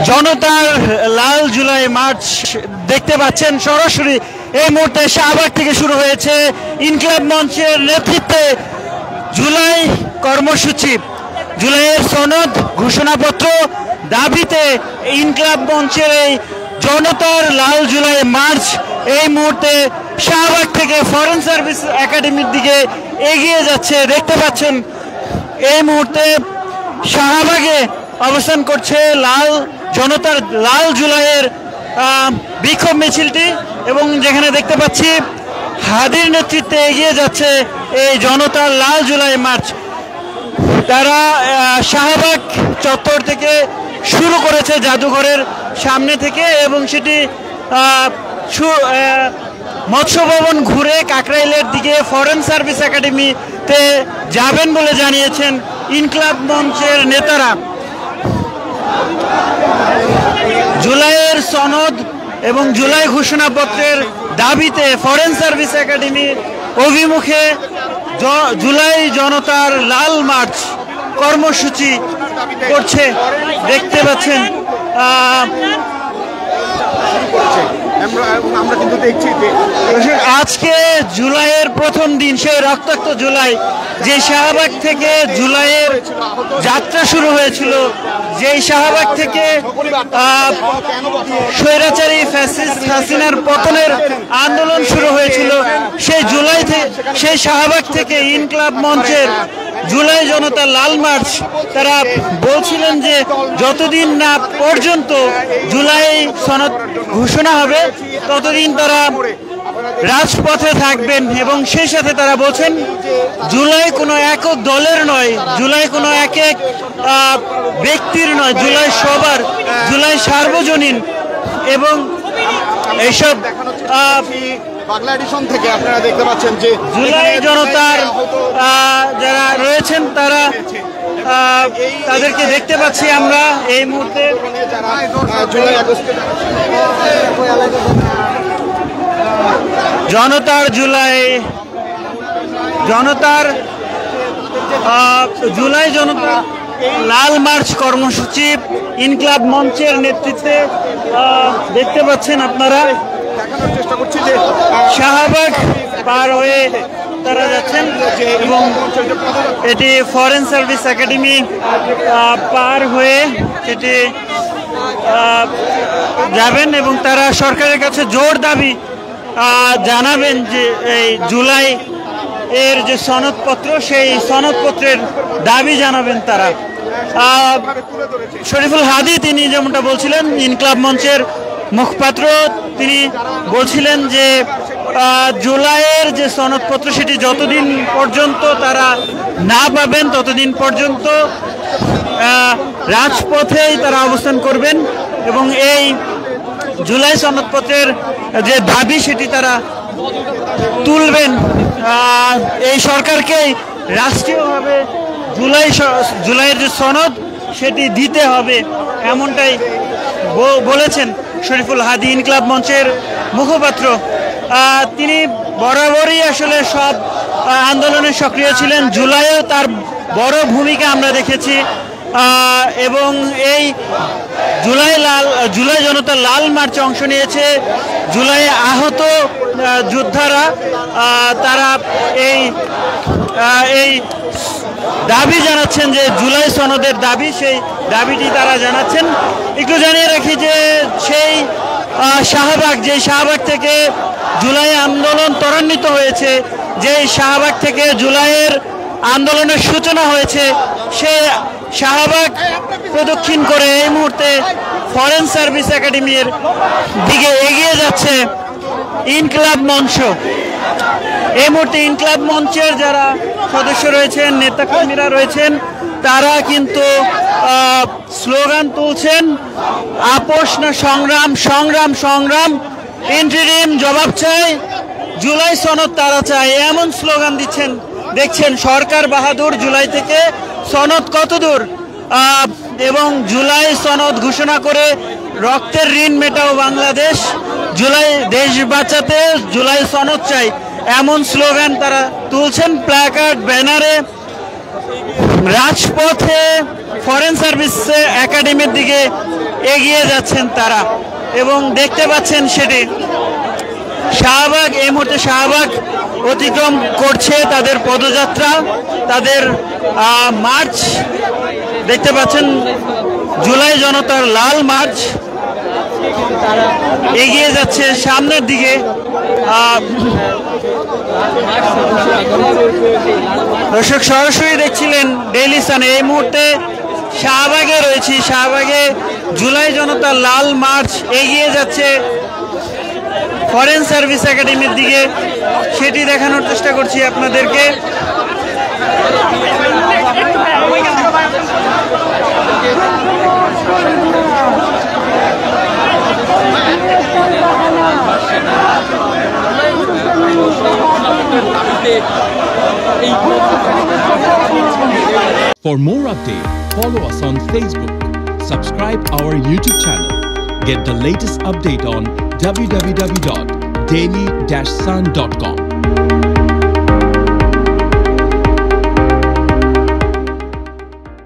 জনতার লাল জুলাই মার্চ দেখতে পাচ্ছেন সরাসরি এই মুহূর্তে শাহবাগ থেকে শুরু হয়েছে। ইনকিলাব মঞ্চের নেতৃত্বে জুলাই কর্মসূচি, জুলাইয়ের সনদ ঘোষণাপত্র দাবিতে ইনকিলাব মঞ্চের এই জনতার লাল জুলাই মার্চ এই মুহূর্তে শাহবাগ থেকে ফরেন সার্ভিস একাডেমির দিকে এগিয়ে যাচ্ছে। দেখতে পাচ্ছেন এই মুহূর্তে শাহবাগে অবস্থান করছে জনতার লাল জুলাইয়ের বিক্ষোভ মিছিলটি, এবং যেখানে দেখতে পাচ্ছি হাদির নেতৃত্বে এগিয়ে যাচ্ছে এই জনতার লাল জুলাই মার্চ। তারা শাহবাগ চত্বর থেকে শুরু করেছে, জাদুঘরের সামনে থেকে, এবং সেটি মৎস্য ভবন ঘুরে কাকরাইলের দিকে ফরেন সার্ভিস একাডেমিতে যাবেন বলে জানিয়েছেন ইনকিলাব মঞ্চের নেতারা। জুলাইয়ের সনদ এবং জুলাই ঘোষণাপত্রের দাবিতে ফরেন সার্ভিস একাডেমির অভিমুখে জুলাই জনতার লাল মার্চ কর্মসূচি করছে। দেখতে পাচ্ছেন আমরা কিন্তু দেখছি যে আজকে জুলাইয়ের প্রথম দিন, সেই রক্তাক্ত জুলাই, যে শাহবাগ থেকে জুলাইয়ের যাত্রা শুরু হয়েছিল, যেই শাহবাগ থেকে স্বৈরাচারী ফ্যাসিস্ট হাসিনার পতনের আন্দোলন শুরু হয়েছিল, সেই শাহবাগ থেকে ইনকিলাব মঞ্চের জুলাই জনতা লাল মার্চ তারা বলছিলেন যে যতদিন না পর্যন্ত জুলাই সনদ ঘোষণা হবে ততদিন তারা রাজপথে থাকবেন। এবং সেই সাথে তারা বলছেন জুলাই কোনো একক দলের নয়, জুলাই কোনো এক ব্যক্তির নয়, জুলাই সবার, জুলাই সার্বজনীন। এবং এইসব বাংলা এডিশন থেকে আপনারা দেখতে পাচ্ছেন যে জুলাই জনতার যারা রয়েছেন তারা তাদেরকে দেখতে পাচ্ছি আমরা এই মুহূর্তে। জনতার জুলাই জনতা লাল মার্চ কর্মসূচি ইনকিলাব মঞ্চের নেতৃত্বে দেখতে পাচ্ছেন আপনারা। দেখানোর চেষ্টা করছি যে শাহবাগ পার হয়ে তারা যাচ্ছেন এবং এটি ফরেন সার্ভিস একাডেমি পার হয়ে এটি যাবেন, এবং তারা সরকারের কাছে জোর দাবি জানাবেন যে এই জুলাই এর যে সনদপত্র, সেই সনদপত্রের দাবি জানাবেন তারা। শরীফুল হাদি তিনি যেমনটা বলছিলেন, ইনকিলাব মঞ্চের মুখপাত্র, তিনি বলছিলেন যে জুলাইয়ের যে সনদপত্র সেটি যতদিন পর্যন্ত তারা না পাবেন ততদিন পর্যন্ত রাজপথেই তারা অবস্থান করবেন, এবং এই জুলাই সনদপত্রের যে দাবি সেটি তারা তুলবেন। এই সরকারকেই রাষ্ট্রীয়ভাবে জুলাইয়ের যে সনদ সেটি দিতে হবে, এমনটাই বলেছেন শরীফুল হাদি, ইনকিলাব মঞ্চের মুখপাত্র। তিনি বরাবরই আসলে সব আন্দোলনে সক্রিয় ছিলেন, জুলাইয়েও তার বড় ভূমিকা আমরা দেখেছি। এবং এই জুলাই জনতা লাল মার্চে অংশ নিয়েছে জুলাইয়ে আহত যোদ্ধারা। তারা এই দাবি জানাচ্ছেন যে জুলাই সনদের দাবি, সেই দাবিটি তারা জানাচ্ছেন। একটু জানিয়ে রাখি যে সেই শাহবাগ থেকে জুলাই আন্দোলন ত্বরান্বিত হয়েছে, যে শাহবাগ থেকে জুলাইয়ের আন্দোলনের সূচনা হয়েছে, সে শাহবাগ প্রদক্ষিণ করে এই মুহূর্তে ফরেন সার্ভিস একাডেমির দিকে এগিয়ে যাচ্ছে ইনকিলাব মঞ্চ। এই মুহূর্তে ইনকিলাব মঞ্চের যারা সদস্য রয়েছেন, নেতাকর্মীরা রয়েছেন, তারা কিন্তু স্লোগান তুলছেন, আপোষ না সংগ্রাম, সংগ্রাম সংগ্রাম, ইন্টারিম জবাব চাই, জুলাই সনদ তারা চায়, এমন স্লোগান দিচ্ছেন। দেখছেন সরকার বাহাদুর, জুলাই থেকে সনদ কত দূর, এবং জুলাই সনদ ঘোষণা করে রক্তের ঋণ মেটাও বাংলাদেশ, জুলাই দেশ বাঁচাতে জুলাই সনদ চাই, এমন স্লোগান তারা তুলছেন প্ল্যাকার্ড, ব্যানারে। রাজপথে ফরেন সার্ভিস একাডেমির দিকে এগিয়ে যাচ্ছেন তারা এবং দেখতে পাচ্ছেন সেটি শাহবাগ এই মুহূর্তে শাহবাগ অতিক্রম করছে তাদের পদযাত্রা তাদের মার্চ দেখতে পাচ্ছেন জুলাই জনতার লাল মার্চ এগিয়ে যাচ্ছে সামনের দিকে দর্শক সরাসরি দেখছিলেন ডেইলি সানে এই মুহূর্তে শাহবাগে রয়েছি শাহবাগে জুলাই জনতার লাল মার্চ এগিয়ে যাচ্ছে ফরেন সার্ভিস একাডেমির দিকে সেটি দেখানোর চেষ্টা করছি আপনাদেরকে For more updates, follow us on Facebook, subscribe our YouTube channel, get the latest update on www.daily-sun.com.